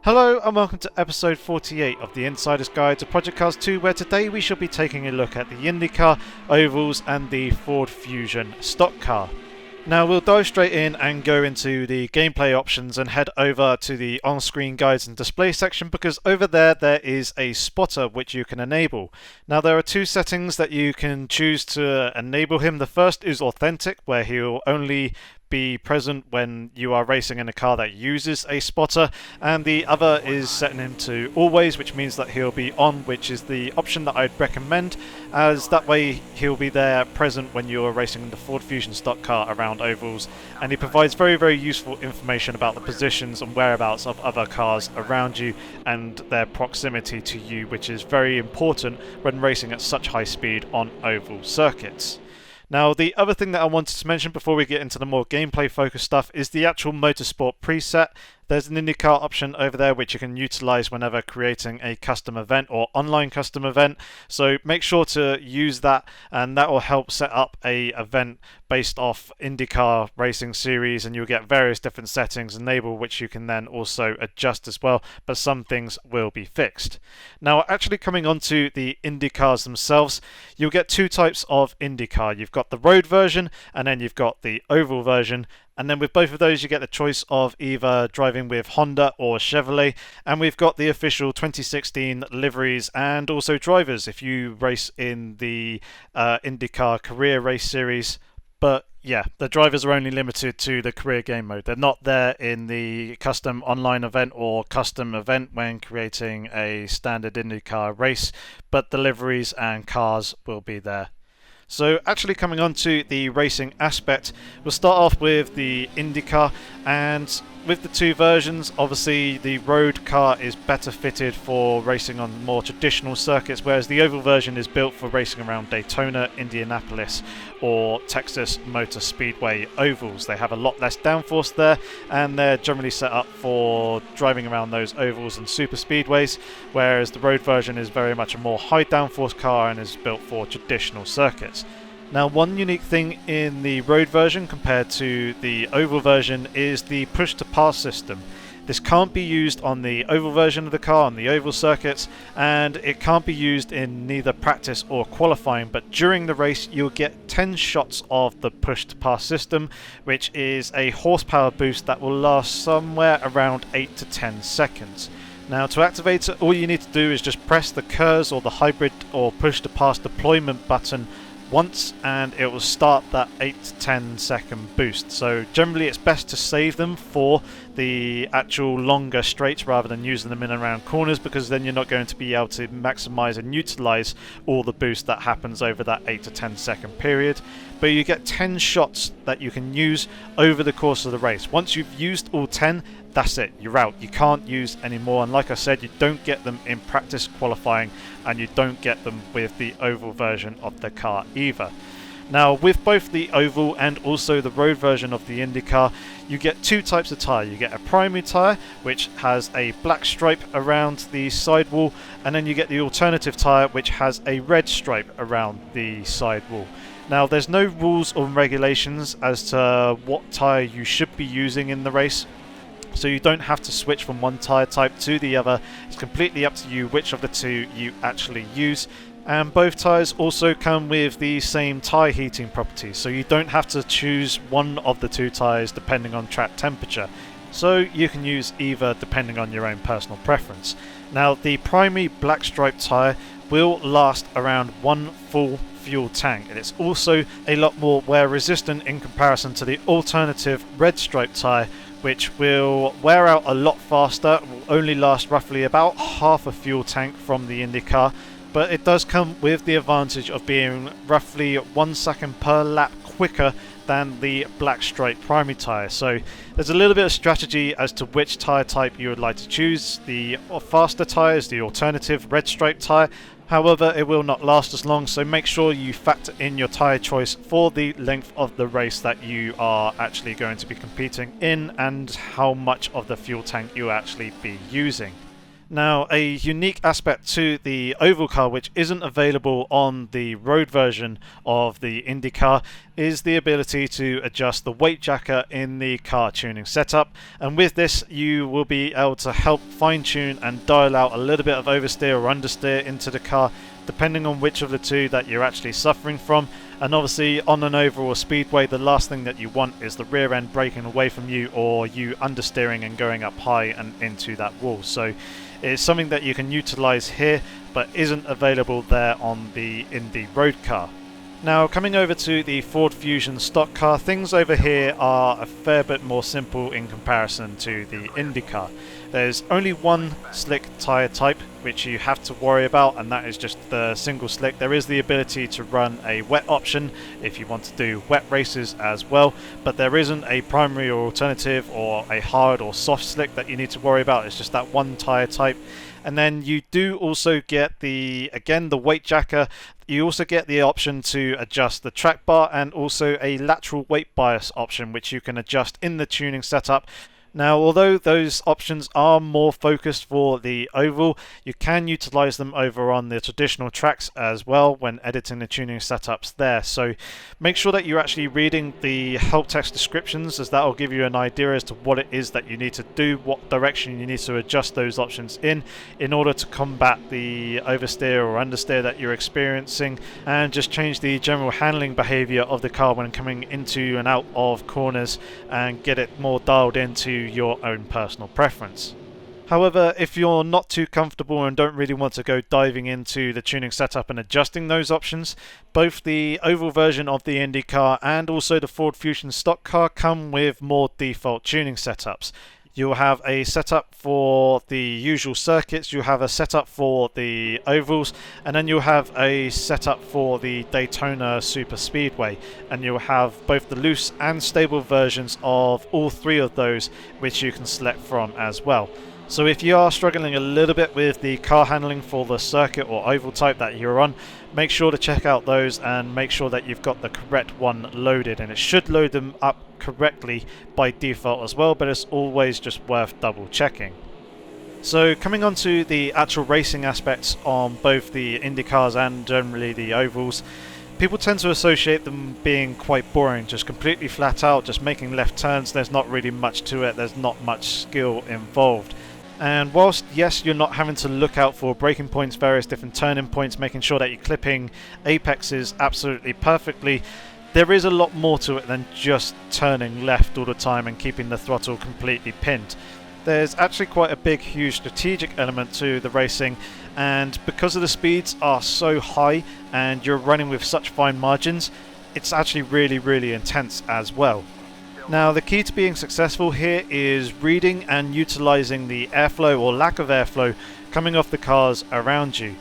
Hello and welcome to episode 48 of the Insider's Guide to Project Cars 2, where today we shall be taking a look at the Indycar, Ovals and the Ford Fusion stock car. Now we'll dive straight in and go into the gameplay options and head over to the on-screen guides and display section, because over there is a spotter which you can enable. Now there are two settings that you can choose to enable him. The first is authentic, where he'll only be present when you are racing in a car that uses a spotter, and the other is setting him to always, which means that he'll be on, which is the option that I'd recommend, as that way he'll be there present when you're racing the Ford Fusion stock car around ovals, and he provides very useful information about the positions and whereabouts of other cars around you and their proximity to you, which is very important when racing at such high speed on oval circuits. Now, the other thing that I wanted to mention before we get into the more gameplay focused stuff is the actual Motorsport Preset. There's an IndyCar option over there which you can utilize whenever creating a custom event or online custom event. So make sure to use that, and that will help set up a event based off IndyCar racing series, and you'll get various different settings enabled which you can then also adjust as well, but some things will be fixed. Now, actually coming on to the IndyCars themselves, you'll get two types of IndyCar. You've got the road version and then you've got the oval version. And then with both of those, you get the choice of either driving with Honda or Chevrolet. And we've got the official 2016 liveries and also drivers if you race in the IndyCar Career Race Series. But yeah, the drivers are only limited to the career game mode. They're not there in the custom online event or custom event when creating a standard IndyCar race. But the liveries and cars will be there. So actually coming on to the racing aspect, we'll start off with the IndyCar, and with the two versions, obviously the road car is better fitted for racing on more traditional circuits, whereas the oval version is built for racing around Daytona, Indianapolis or Texas Motor Speedway ovals. They have a lot less downforce there, and they're generally set up for driving around those ovals and super speedways, whereas the road version is very much a more high downforce car and is built for traditional circuits. Now, one unique thing in the road version compared to the oval version is the push-to-pass system. This can't be used on the oval version of the car, on the oval circuits, and it can't be used in neither practice or qualifying, but during the race you'll get 10 shots of the push-to-pass system, which is a horsepower boost that will last somewhere around 8 to 10 seconds. Now, to activate it, all you need to do is just press the KERS or the hybrid or push-to-pass deployment button once, and it will start that 8 to 10 second boost. So generally it's best to save them for the actual longer straights rather than using them in and around corners, because then you're not going to be able to maximize and utilize all the boost that happens over that 8 to 10 second period. But you get 10 shots that you can use over the course of the race. Once you've used all 10, that's it, you're out. You can't use any more, and like I said, you don't get them in practice qualifying, and you don't get them with the oval version of the car either. Now, with both the oval and also the road version of the IndyCar, you get two types of tyre. You get a primary tyre, which has a black stripe around the sidewall, and then you get the alternative tyre, which has a red stripe around the sidewall. Now, there's no rules or regulations as to what tyre you should be using in the race, so you don't have to switch from one tyre type to the other. It's completely up to you which of the two you actually use. And both tyres also come with the same tyre heating properties, so you don't have to choose one of the two tyres depending on track temperature. So you can use either depending on your own personal preference. Now, the primary black stripe tyre will last around one full fuel tank, and it's also a lot more wear resistant in comparison to the alternative red stripe tyre, which will wear out a lot faster, will only last roughly about half a fuel tank from the IndyCar, but it does come with the advantage of being roughly 1 second per lap quicker than the black stripe primary tyre. So there's a little bit of strategy as to which tyre type you would like to choose. The faster tyre is the alternative red stripe tyre. However, it will not last as long, so make sure you factor in your tyre choice for the length of the race that you are actually going to be competing in and how much of the fuel tank you actually be using. Now, a unique aspect to the oval car, which isn't available on the road version of the IndyCar, is the ability to adjust the weight jacker in the car tuning setup. And with this, you will be able to help fine-tune and dial out a little bit of oversteer or understeer into the car, depending on which of the two that you're actually suffering from. And obviously, on an oval or speedway, the last thing that you want is the rear end breaking away from you, or you understeering and going up high and into that wall. So it's something that you can utilize here, but isn't available there on the Indy road car. Now, coming over to the Ford Fusion stock car, things over here are a fair bit more simple in comparison to the IndyCar. There's only one slick tyre type which you have to worry about, and that is just the single slick. There is the ability to run a wet option if you want to do wet races as well, but there isn't a primary or alternative or a hard or soft slick that you need to worry about. It's just that one tyre type. And then you do also get the weight jacker. You also get the option to adjust the track bar and also a lateral weight bias option, which you can adjust in the tuning setup. Now, although those options are more focused for the oval, you can utilize them over on the traditional tracks as well when editing the tuning setups there. So make sure that you're actually reading the help text descriptions, as that will give you an idea as to what it is that you need to do, what direction you need to adjust those options in order to combat the oversteer or understeer that you're experiencing, and just change the general handling behavior of the car when coming into and out of corners and get it more dialed into your own personal preference. However, if you're not too comfortable and don't really want to go diving into the tuning setup and adjusting those options, both the oval version of the IndyCar and also the Ford Fusion stock car come with more default tuning setups. You'll have a setup for the usual circuits, you'll have a setup for the ovals, and then you'll have a setup for the Daytona Super Speedway, and you'll have both the loose and stable versions of all three of those, which you can select from as well. So if you are struggling a little bit with the car handling for the circuit or oval type that you're on, make sure to check out those and make sure that you've got the correct one loaded, and it should load them up correctly by default as well, but it's always just worth double checking. So coming on to the actual racing aspects on both the IndyCars and generally the ovals, people tend to associate them being quite boring, just completely flat out, just making left turns. There's not really much to it, there's not much skill involved. And whilst, yes, you're not having to look out for braking points, various different turning points, making sure that you're clipping apexes absolutely perfectly, there is a lot more to it than just turning left all the time and keeping the throttle completely pinned. There's actually quite a big, huge strategic element to the racing, and because of the speeds are so high and you're running with such fine margins, it's actually really, really intense as well. Now, the key to being successful here is reading and utilizing the airflow or lack of airflow coming off the cars around you.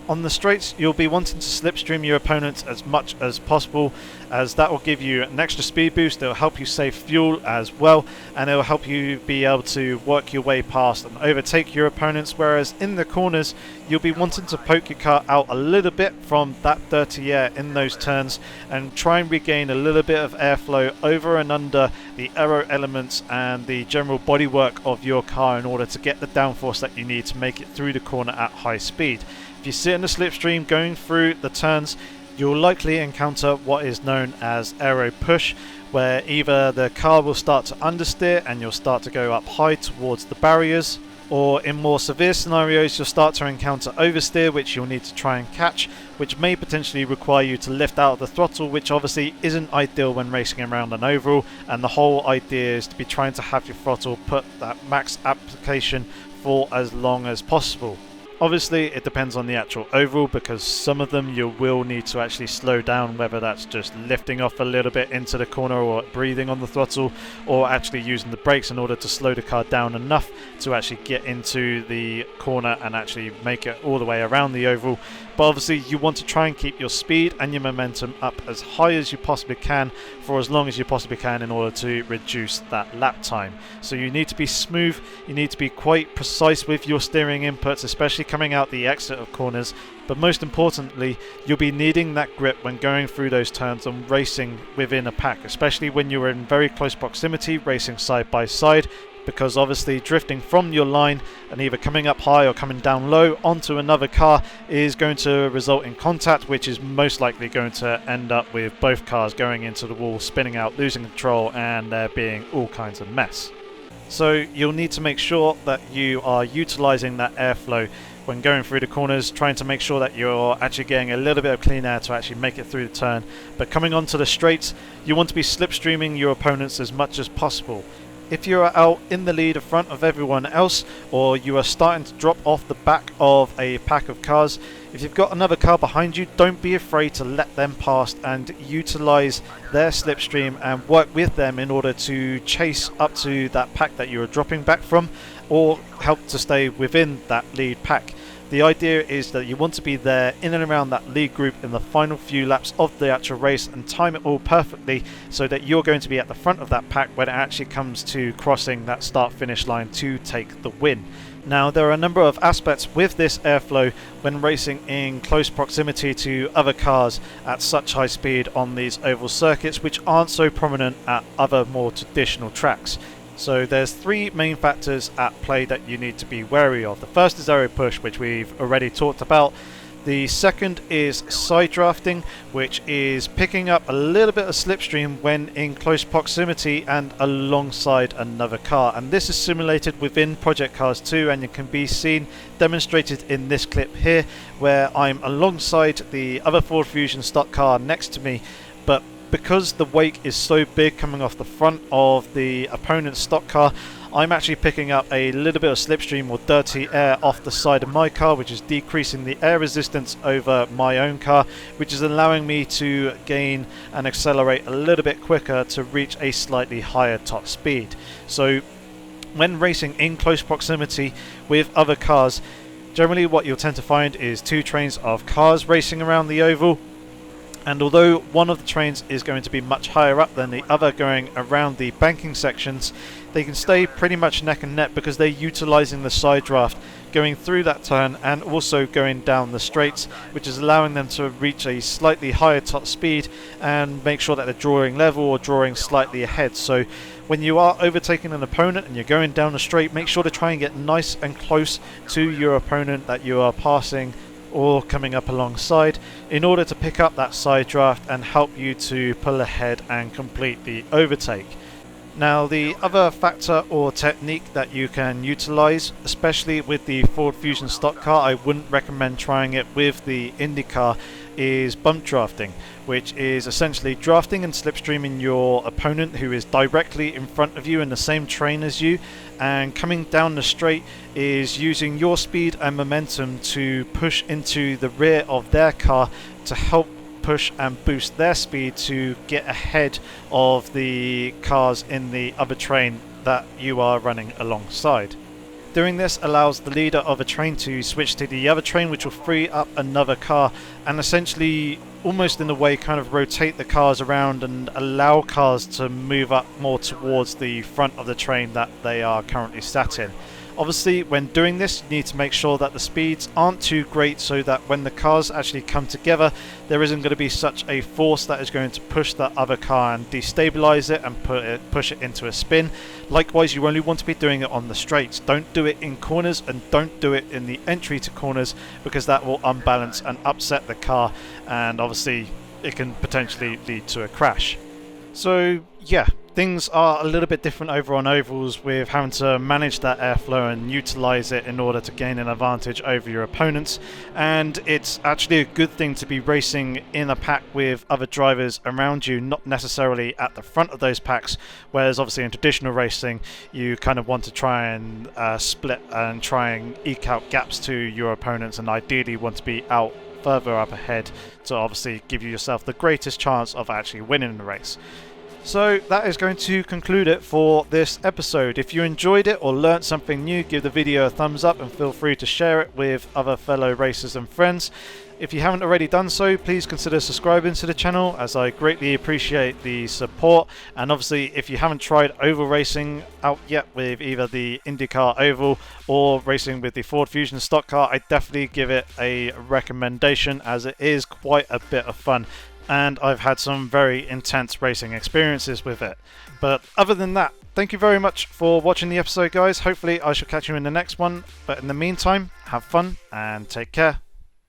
On the straights, you'll be wanting to slipstream your opponents as much as possible, as that will give you an extra speed boost. It will help you save fuel as well, and it will help you be able to work your way past and overtake your opponents, whereas in the corners you'll be wanting to poke your car out a little bit from that dirty air in those turns and try and regain a little bit of airflow over and under the aero elements and the general bodywork of your car in order to get the downforce that you need to make it through the corner at high speed. If you sit in the slipstream going through the turns, you'll likely encounter what is known as Aero Push, where either the car will start to understeer and you'll start to go up high towards the barriers, or in more severe scenarios you'll start to encounter oversteer, which you'll need to try and catch, which may potentially require you to lift out of the throttle, which obviously isn't ideal when racing around an oval, and the whole idea is to be trying to have your throttle put that max application for as long as possible. Obviously it depends on the actual oval, because some of them you will need to actually slow down, whether that's just lifting off a little bit into the corner or breathing on the throttle, or actually using the brakes in order to slow the car down enough to actually get into the corner and actually make it all the way around the oval. But obviously you want to try and keep your speed and your momentum up as high as you possibly can for as long as you possibly can in order to reduce that lap time. So you need to be smooth, you need to be quite precise with your steering inputs, especially coming out the exit of corners, but most importantly you'll be needing that grip when going through those turns and racing within a pack, especially when you're in very close proximity racing side by side. because obviously drifting from your line and either coming up high or coming down low onto another car is going to result in contact, which is most likely going to end up with both cars going into the wall, spinning out, losing control, and there being all kinds of mess. So you'll need to make sure that you are utilizing that airflow when going through the corners, trying to make sure that you're actually getting a little bit of clean air to actually make it through the turn. But coming onto the straights, you want to be slipstreaming your opponents as much as possible. If you are out in the lead in front of everyone else, or you are starting to drop off the back of a pack of cars, if you've got another car behind you, don't be afraid to let them past and utilize their slipstream and work with them in order to chase up to that pack that you are dropping back from, or help to stay within that lead pack. The idea is that you want to be there in and around that lead group in the final few laps of the actual race and time it all perfectly so that you're going to be at the front of that pack when it actually comes to crossing that start-finish line to take the win. Now, there are a number of aspects with this airflow when racing in close proximity to other cars at such high speed on these oval circuits, which aren't so prominent at other more traditional tracks. So there's three main factors at play that you need to be wary of. The first is Aero Push, which we've already talked about. The second is side drafting, which is picking up a little bit of slipstream when in close proximity and alongside another car. And this is simulated within Project Cars 2, and it can be seen demonstrated in this clip here, where I'm alongside the other Ford Fusion stock car next to me, but because the wake is so big coming off the front of the opponent's stock car, I'm actually picking up a little bit of slipstream or dirty air off the side of my car, which is decreasing the air resistance over my own car, which is allowing me to gain and accelerate a little bit quicker to reach a slightly higher top speed. So when racing in close proximity with other cars, generally what you'll tend to find is two trains of cars racing around the oval. And although one of the trains is going to be much higher up than the other going around the banking sections, they can stay pretty much neck and neck because they're utilizing the side draft going through that turn and also going down the straights, which is allowing them to reach a slightly higher top speed and make sure that they're drawing level or drawing slightly ahead. So when you are overtaking an opponent and you're going down the straight, make sure to try and get nice and close to your opponent that you are passing or coming up alongside in order to pick up that side draft and help you to pull ahead and complete the overtake. Now, the other factor or technique that you can utilize, especially with the Ford Fusion stock car, I wouldn't recommend trying it with the Indycar, is bunt drafting, which is essentially drafting and slipstreaming your opponent who is directly in front of you in the same train as you, and coming down the straight is using your speed and momentum to push into the rear of their car to help push and boost their speed to get ahead of the cars in the other train that you are running alongside. Doing this allows the leader of a train to switch to the other train, which will free up another car and essentially almost in a way kind of rotate the cars around and allow cars to move up more towards the front of the train that they are currently sat in. Obviously, when doing this, you need to make sure that the speeds aren't too great so that when the cars actually come together, there isn't going to be such a force that is going to push that other car and destabilize it and push it into a spin. Likewise, you only want to be doing it on the straights. Don't do it in corners and don't do it in the entry to corners, because that will unbalance and upset the car, and obviously it can potentially lead to a crash. So yeah, things are a little bit different over on ovals with having to manage that airflow and utilize it in order to gain an advantage over your opponents, and it's actually a good thing to be racing in a pack with other drivers around you, not necessarily at the front of those packs, whereas obviously in traditional racing you kind of want to try and split and try and eke out gaps to your opponents, and ideally want to be out further up ahead to obviously give yourself the greatest chance of actually winning the race. So that is going to conclude it for this episode. If you enjoyed it or learnt something new, give the video a thumbs up and feel free to share it with other fellow racers and friends. If you haven't already done so, please consider subscribing to the channel, as I greatly appreciate the support. And obviously, if you haven't tried oval racing out yet with either the IndyCar Oval or racing with the Ford Fusion stock car, I definitely give it a recommendation, as it is quite a bit of fun. And I've had some very intense racing experiences with it. But other than that, thank you very much for watching the episode, guys. Hopefully I shall catch you in the next one, but in the meantime, have fun and take care.